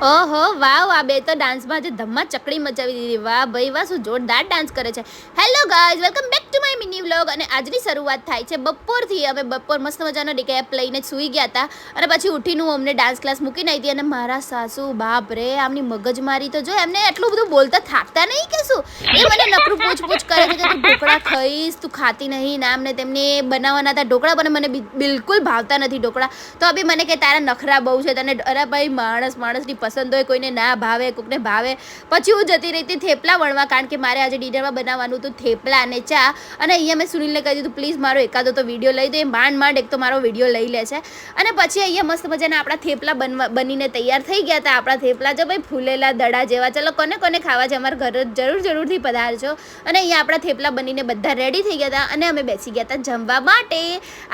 ઓહો વાવ, આ બે તો ડાન્સમાં જે ધમ્મા ચકડી મચાવી દીધી. વાહ ભાઈ વાહ, શું જોરદાર ડાન્સ કરે છે. Hello guys, welcome back to my mini vlog. અને આજની શરૂઆત થાય છે બપોરથી. અમે બપોર મસ્ત મજાનો ડિકેપ લઈને સૂઈ ગયા હતા અને પછી ઉઠીને હું અમને ડાન્સ ક્લાસ મૂકીને આવી હતી. અને મારા સાસુ બાપ રે, આમની મગજમારી તો જો, એમને એટલું બધું બોલતા થાકતા નહીં કે શું. એ મને નકરું પૂછ કરે છે કે તું ઢોકળા ખાઈશ, તું ખાતી નહીં. નામ ને તેમને બનાવવાના હતા ઢોકળા, પણ મને બિલકુલ ભાવતા નથી ઢોકળા. તો બી મને કે તારા નખરા બહુ છે તને. અરે ભાઈ, માણસની પસંદ હોય, કોઈને ના ભાવે, કોઈને ભાવે. પછી હું જતી રહી હતી થેપલા વણવા, કારણ કે મારે આજે ડિનરમાં બનાવવાનું હતું થેપલા અને ચા. અને અહીંયા મેં સુનિલને કહી દીધું પ્લીઝ મારો એકાદો તો વિડીયો લઈ દે. માંડ એક તો મારો વિડીયો લઈ લે છે. અને પછી અહીંયા મસ્ત મજાના આપણા થેપલા બનીને તૈયાર થઈ ગયા હતા. આપણા થેપલા જો ભાઈ ફૂલેલા દડા જેવા. ચલો કોને કોને ખાવા છે અમારા ઘર જરૂરથી પધારજો. અને અહીંયા આપણા થેપલા બનીને બધા રેડી થઈ ગયા હતા અને અમે બેસી ગયા હતા જમવા માટે.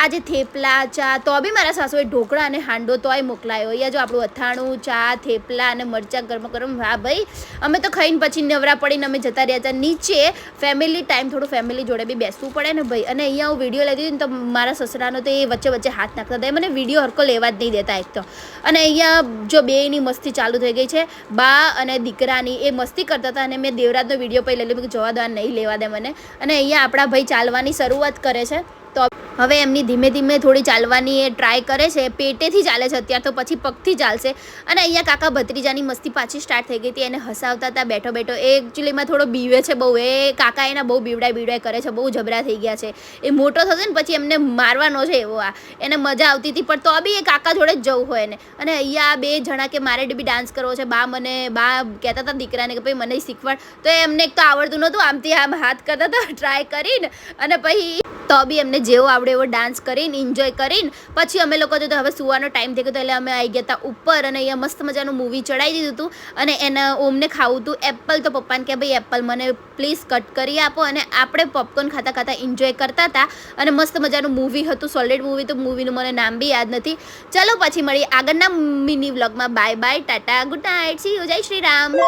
આજે થેપલા ચા તો બી મારા સાસુએ ઢોકળા અને હાંડો તોય મોકલાયો. અહીંયા જો આપણું અથાણું, ચા, થેપલા અને મરચાં ગરમ. હા ભાઈ, અમે તો ખાઈને પછી નવરા પડીને અમે જતા રહ્યા હતા નીચે. ફેમિલી ટાઈમ, થોડું ફેમિલી જોડે બી બેસવું પડે ને ભાઈ. અને અહીંયા હું વિડીયો લેતી હતી ને તો મારા સસરાનો તો એ વચ્ચે હાથ નાખતા હતા. મને વિડીયો હરકો લેવા જ નહીં દેતા એક તો. અને અહીંયા જો બેયની મસ્તી ચાલુ થઈ ગઈ છે, બા અને દીકરાની. એ મસ્તી કરતા હતા અને મેં દેવરાજનો વિડીયો પછી લઈ લીધો, જવા દો નહીં લેવા દે મને. અને અહીંયા આપણા ભાઈ ચાલવાની શરૂઆત કરે છે. તો હવે એમની ધીમે ધીમે થોડી ચાલવાની એ ટ્રાય કરે છે. પેટેથી ચાલે છે અત્યારે, તો પછી પગથી ચાલશે. અને અહીંયા કાકા ભત્રીજાની મસ્તી પાછી સ્ટાર્ટ થઈ ગઈ હતી. એને હસાવતા હતા બેઠો. એ એકચ્યુઅલીમાં થોડો બીવે છે બહુ. એ કાકા એના બહુ બીવડાય કરે છે, બહુ જબરા થઈ ગયા છે. એ મોટો થશે ને પછી એમને મારવાનો છે એવો. એને મજા આવતી હતી, પણ તો બી એ કાકા જોડે જ જવું હોય એને. અને અહીંયા બે જણા કે મારે બી ડાન્સ કરવો છે. બા કહેતા હતા દીકરાને કે ભાઈ મને શીખવાડ. તો એમને એક તો આવડતું નહોતું, આમથી આમ હાથ કરતા હતા ટ્રાય કરીને. અને પછી તો બી એમને જેવો આવડે એવો ડાન્સ કરીને એન્જોય કરીને પછી અમે લોકો તો હવે સુવાનો ટાઈમ થઈ ગયો હતો એટલે અમે આવી ગયા હતા ઉપર. અને અહીંયા મસ્ત મજાનું મૂવી ચડાવી દીધું હતું. અને એને ઓમને ખાવું હતું એપલ. તો પપ્પાને કે ભાઈ એપલ મને પ્લીઝ કટ કરી આપો. અને આપણે પોપકોર્ન ખાતા એન્જોય કરતા હતા. અને મસ્ત મજાનું મૂવી હતું, સોલિડ મૂવી. તો મૂવીનું મને નામ બી યાદ નથી. ચલો પછી મળીએ આગળના મિની વ્લોગમાં. Bye bye, Tata, good night, C you, જય શ્રી રામ.